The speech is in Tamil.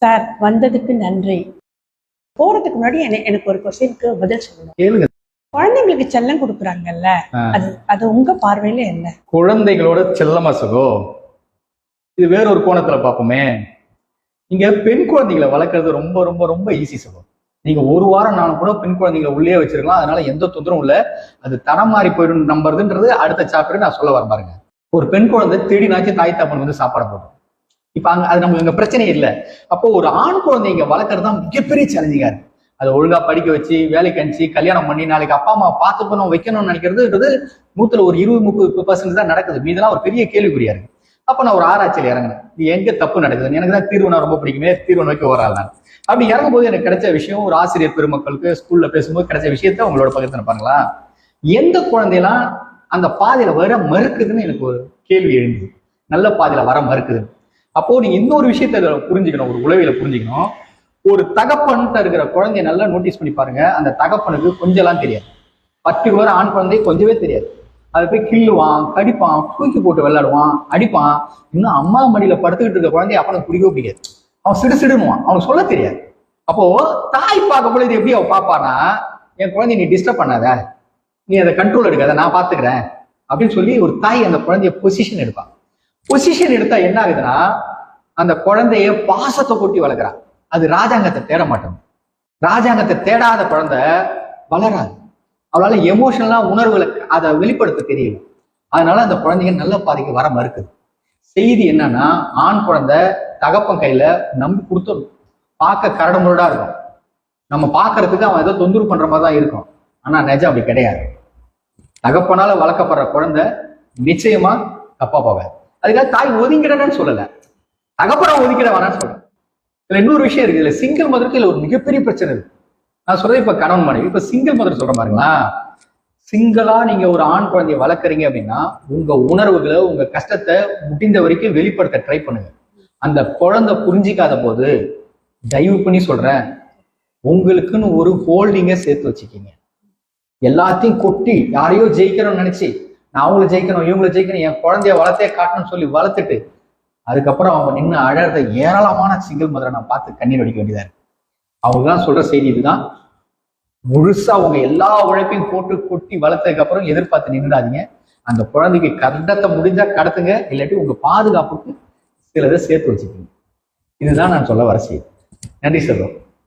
சார் வந்ததுக்கு நன்றி. போறதுக்கு முன்னாடி எனக்கு ஒரு கொஸ்டினுக்கு பதில் சொல்லணும். கேளுங்க. குழந்தைங்களுக்கு செல்லம் கொடுக்குறாங்கல்ல, அது அது உங்க பார்வையில என்ன? குழந்தைகளோட செல்லமா சகோ, இது வேற ஒரு கோணத்துல பார்ப்போமே. நீங்க பெண் குழந்தைகளை வளர்க்கறது ரொம்ப ரொம்ப ரொம்ப ஈஸி சகோ. நீங்க ஒரு வாரம் நானும் கூட பெண் குழந்தைகளை உள்ளே வச்சிருக்கலாம். அதனால எந்த தொந்தரவும் இல்லை. அது தரம் மாறி போயிடும் நம்புறதுன்றது அடுத்த சாப்டர் நான் சொல்ல வர பாருங்க. ஒரு பெண் குழந்தை தேடினாச்சு தாய் தாப்பன் வந்து சாப்பாடு போடும். இப்ப அது நமக்கு இங்க பிரச்சனை இல்லை. அப்போ ஒரு ஆண் குழந்தை இங்க வளர்க்கறது தான் மிகப்பெரிய சேலஞ்சிங்கா இருக்கு. அதை ஒழுங்கா படிக்க வச்சு வேலைக்கு அனுப்பிச்சு கல்யாணம் பண்ணி நாளைக்கு அப்பா அம்மா பார்த்துக்கணும் வைக்கணும்னு நினைக்கிறதுன்றது 100ல் ஒரு 20-30% தான் நடக்குது. மீதெல்லாம் ஒரு பெரிய கேள்விக்குறியா இருக்கு. அப்ப நான் ஒரு ஆராய்ச்சியில் இறங்கினேன். இது எங்க தப்பு நடக்குது. எனக்கு தான் தீர்வு நான் ரொம்ப பிடிக்குமே, தீர்வு நோக்கி வராள் நான். அப்படி இறங்கும் போது எனக்கு கிடைச்ச விஷயம், ஒரு ஆசிரியர் பெருமக்களுக்கு ஸ்கூல்ல பேசும்போது கிடைச்ச விஷயத்த உங்களோட பக்கத்துல பாருங்களா. எந்த குழந்தையெல்லாம் அந்த பாதையில வர மறுக்குதுன்னு எனக்கு ஒரு கேள்வி எழுந்தது. நல்ல பாதையில வர மறுக்குது. அப்போ நீங்க இன்னொரு விஷயத்த புரிஞ்சுக்கணும், ஒரு உளவியல புரிஞ்சுக்கணும். ஒரு தகப்பன் இருக்கிற குழந்தைய நல்லா நோட்டீஸ் பண்ணி பாருங்க. அந்த தகப்பனுக்கு கொஞ்சம்லாம் தெரியாது. பர்டிகுலர் ஆண் குழந்தை கொஞ்சமே தெரியாது. அதை போய் கிள்ளுவான், கடிப்பான், தூக்கி போட்டு விளையாடுவான், அடிப்பான். இன்னும் அம்மா மடியில படுத்துக்கிட்டு இருக்க குழந்தைய அப்பனுக்கு பிடிக்கவே பிடிக்காது. அவன் சிடுசிடுவான், அவனுக்கு சொல்ல தெரியாது. அப்போ தாய் பார்க்க போல இது எப்படி அவன் பாப்பானா, என் குழந்தைய நீ டிஸ்டர்ப் பண்ணாத, நீ அதை கண்ட்ரோல் எடுக்காத, நான் பாத்துக்கிறேன் அப்படின்னு சொல்லி ஒரு தாய் அந்த குழந்தைய பொசிஷன் எடுப்பான். பொசிஷன் எடுத்தா என்ன ஆகுதுன்னா, அந்த குழந்தைய பாசத்தை கொட்டி வளர்க்குறான். அது ராஜாங்கத்தை தேட மாட்டோம். ராஜாங்கத்தை தேடாத குழந்தை வளராது. அவளால எமோஷனலா உணர்வுகளை அதை வெளிப்படுத்த தெரியல. அதனால அந்த குழந்தைங்க நல்ல பாதைக்கு வர மறுக்குது. செய்தி என்னன்னா, ஆண் குழந்தை தகப்பன் கையில நம்பி கொடுத்துடும். பார்க்க கரடுமுரடா இருக்கும். நம்ம பார்க்கறதுக்கு அவன் ஏதோ தொந்தரவு பண்ற மாதிரி தான் இருக்கும். ஆனா நிஜம் அப்படி கிடையாது. தகப்பனால வளர்க்கப்படுற குழந்தை நிச்சயமா தப்பா போகாது. அதுக்காக தாய் ஒதுங்கிடணும்னு சொல்லல, தகப்பனா ஒதுக்கிட வேணான்னு சொல்றேன். இதுல இன்னொரு விஷயம் இருக்கு. இதுல சிங்கிள் மதருக்கு இதுல ஒரு மிகப்பெரிய பிரச்சனை இருக்கு. நான் சொல்றது இப்ப கணவன் மனைவி. இப்ப சிங்கிள் மதர் சொல்ற பாருங்களா. சிங்கிளா நீங்க ஒரு ஆண் குழந்தைய வளர்க்குறீங்க அப்படின்னா, உங்க உணர்வுகளை, உங்க கஷ்டத்தை முடிந்த வரைக்கும் வெளிப்படுத்த ட்ரை பண்ணுங்க. அந்த குழந்தை புரிஞ்சிக்காத போது தயவு பண்ணி சொல்றேன், உங்களுக்குன்னு ஒரு ஹோல்டிங்க சேர்த்து வச்சுக்கீங்க. எல்லாத்தையும் கொட்டி யாரையோ ஜெயிக்கணும்னு நினைச்சு, நான் அவங்கள ஜெயிக்கணும், இவங்களை ஜெயிக்கணும், என் குழந்தைய வளர்த்தே காட்டணும்னு சொல்லி வளர்த்துட்டு அதுக்கப்புறம் அவங்க நின்று அழறத ஏராளமான சிங்கிள் மதரை நான் பார்த்து கண்ணீர் வடிக்க வேண்டியதா இருக்கு. அவங்கதான் சொல்ற செய்தி இதுதான். முழுசா அவங்க எல்லா உழைப்பையும் போட்டு கொட்டி வளர்த்ததுக்கு அப்புறம் எதிர்பார்த்து நின்றுடாதீங்க. அந்த குழந்தைக்கு கண்டத்தை முடிஞ்சா கடத்துங்க, இல்லாட்டி உங்க பாதுகாப்புக்கு சிலதை சேர்த்து வச்சுக்கோங்க. இதுதான் நான் சொல்ல வர செய்தி. நன்றி சொல்றோம்.